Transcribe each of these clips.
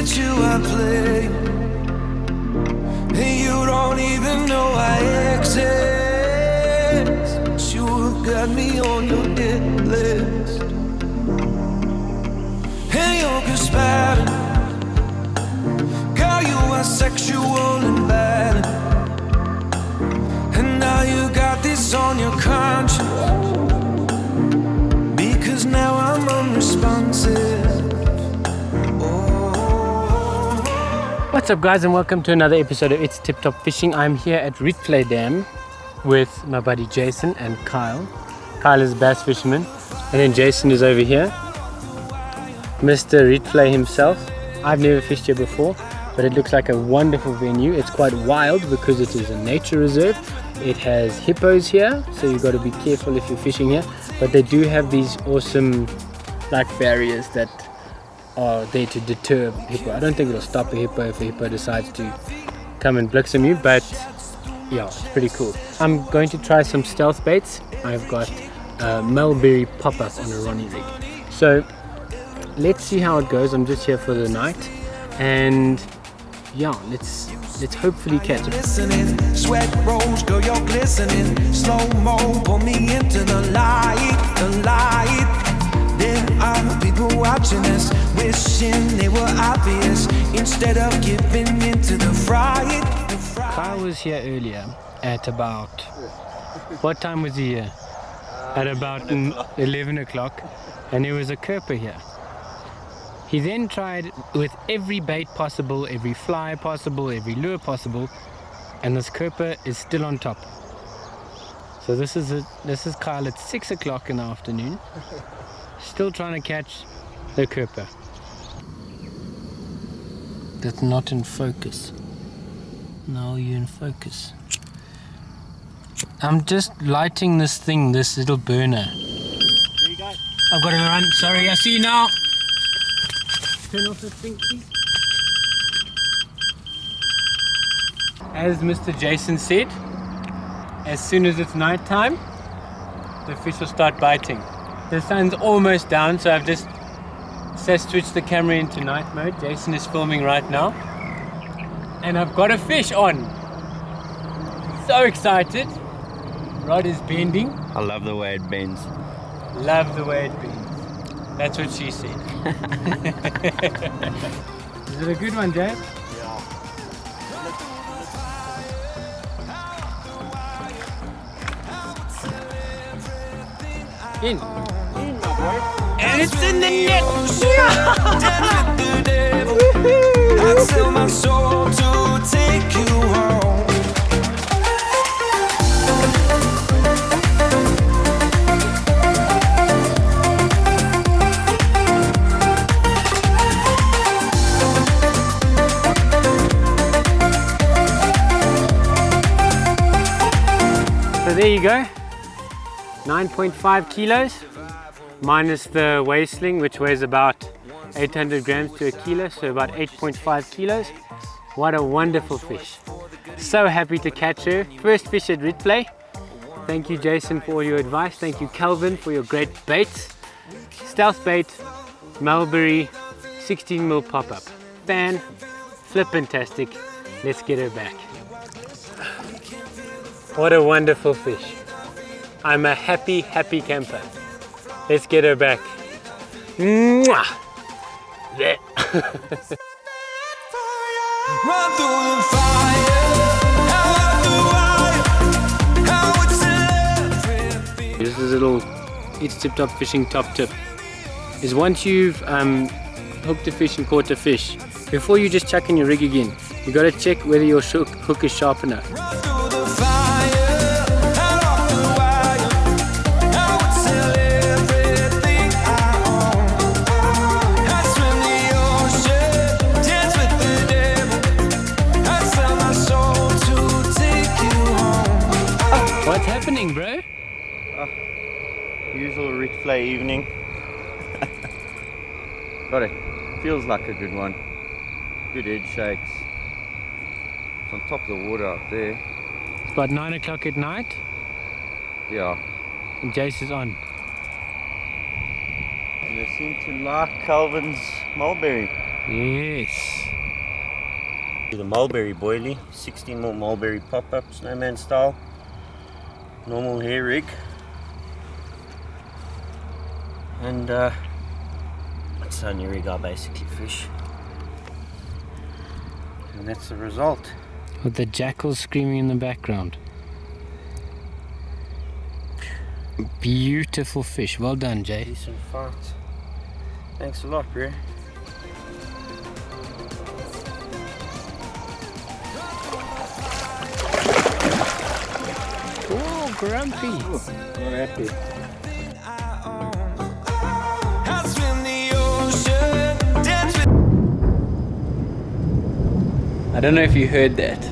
with you I play, and you don't even know I exist, but you got me on your hit list. And you're conspiring, girl, you are sexual and bad, and now you got this on your conscience, because now I'm unresponsive. What's up guys, and welcome to another episode of It's Tip Top Fishing. I'm here at Rietvlei Dam with my buddy Jason and Kyle. Kyle is a bass fisherman, and then Jason is over here, Mr. Rietvlei himself. I've never fished here before, but it looks like a wonderful venue. It's quite wild because it is a nature reserve. It has hippos here, so you've got to be careful if you're fishing here, but they do have these awesome like barriers that are there to deter a hippo. I don't think it'll stop a hippo if a hippo decides to come and blixen you, but yeah, it's pretty cool. I'm going to try some stealth baits. I've got mulberry pop-up on a Ronnie rig. So let's see how it goes. I'm just here for the night, and yeah, let's hopefully catch it. Sweat rolls, girl, you're glistening. Slow mo, pull me into the light, the light. There are people watching us, wishing they were obvious, instead of giving into the fright. Kyle was here earlier at about, what time was he here? At about 11 o'clock, and there was a kerper here. He then tried with every bait possible, every fly possible, every lure possible, and this kerper is still on top. So this is Kyle at 6 o'clock in the afternoon, still trying to catch the kerper. That's not in focus. Now you're in focus. I'm just lighting this thing, this little burner. There you go. I've got to run. Sorry, I see you now. Turn off the thing, please. As Mr. Jason said, as soon as it's night time, the fish will start biting. The sun's almost down, so I've just switched the camera into night mode. Jason is filming right now, and I've got a fish on. So excited. Rod is bending. I love the way it bends. Love the way it bends. That's what she said. Is it a good one, Jay? Yeah. In, my boy. And it's in the net. I'd sell my soul to take you home. So there you go, 9.5 kilos minus the weigh sling, which weighs about 800 grams to a kilo, so about 8.5 kilos. What a wonderful fish. So happy to catch her. First fish at Rietvlei. Thank you, Jason, for all your advice. Thank you, Calvin, for your great baits. Stealth bait, mulberry, 16mm pop-up. Fan, flip-fantastic. Let's get her back. What a wonderful fish. I'm a happy, happy camper. Let's get her back. Mwah! There. Run through the fire, how it's everything. This is a little It's Tip Top Fishing top tip. Is once you've hooked a fish and caught a fish, before you just chuck in your rig again, you got to check whether your hook is sharp enough. What's happening, bro? Usual Rietvlei evening. Got it. Feels like a good one. Good head shakes. It's on top of the water up there. It's about 9 o'clock at night. Yeah. And Jace is on. And they seem to like Calvin's mulberry. Yes. The mulberry boilie, 16 more mulberry pop-up, snowman style, normal hair rig, and that's the only rig I basically fish, and that's the result. With the jackals screaming in the background. Beautiful fish. Well done, Jay. Decent fight. Thanks a lot, bro. Oh, grumpy. Not happy. I swim the ocean, dance with I don't know if you heard that,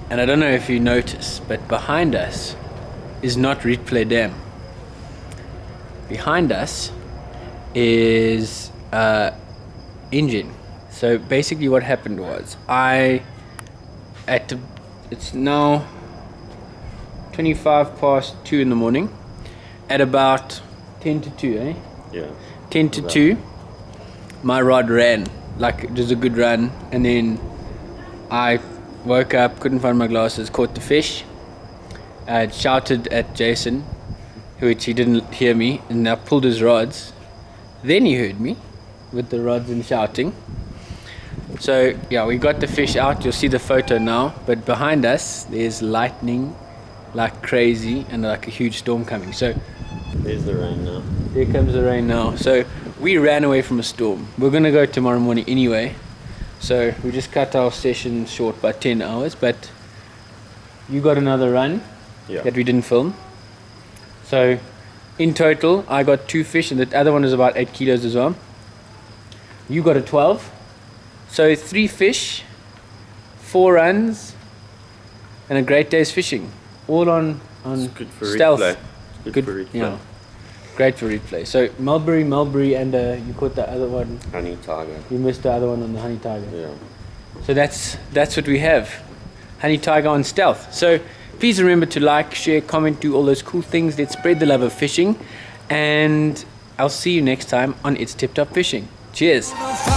and I don't know if you noticed, but behind us is not Rietvlei Dam. Behind us is engine. So basically what happened was it's now 25 past 2 in the morning, at about 10 to 2, eh? Yeah. 10 to 2, my rod ran, like it was a good run, and then I woke up, couldn't find my glasses, caught the fish, shouted at Jason, which he didn't hear me, and I pulled his rods. Then he heard me with the rods and shouting. So yeah, we got the fish out, you'll see the photo now, but behind us there's lightning like crazy and like a huge storm coming. So There's the rain now. here comes the rain now. So we ran away from a storm. We're gonna go tomorrow morning anyway, so we just cut our session short by 10 hours, but you got another run that we didn't film. So in total I got 2 fish, and the other one is about 8 kilos as well. You got a 12. So 3 fish, 4 runs, and a great day's fishing. All on It's good for stealth. replay. It's good for replay. Yeah, great for replay. So mulberry, and you caught the other one. Honey tiger. You missed the other one on the honey tiger. Yeah. So that's what we have. Honey tiger on stealth. So please remember to like, share, comment, do all those cool things. Let's spread the love of fishing, and I'll see you next time on It's Tip Top Fishing. Cheers. the fire.